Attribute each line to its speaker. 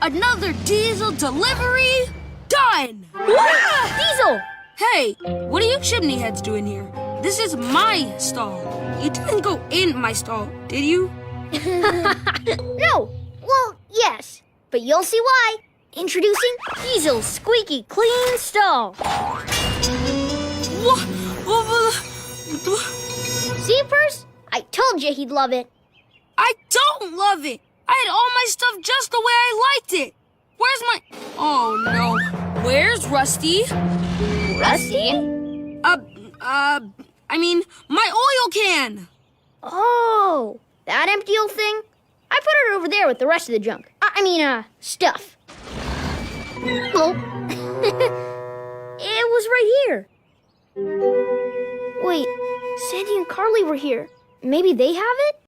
Speaker 1: Another diesel delivery done!
Speaker 2: Diesel!
Speaker 1: Hey, what are you chimney heads doing here? This is my stall. You didn't go in my stall, did you?
Speaker 2: No. Well, yes. But you'll see why. Introducing Diesel's squeaky clean stall.
Speaker 1: What?
Speaker 2: See, Purse? I told you he'd love it.
Speaker 1: I don't love it. I had all my stuff just the way I liked it. Where's my... Oh, no. Where's Rusty?
Speaker 2: Rusty?
Speaker 1: I mean, my oil can.
Speaker 2: Oh, that empty old thing? I put it over there with the rest of the junk. Stuff. Oh. It was right here. Wait, Sandy and Carly were here. Maybe they have it?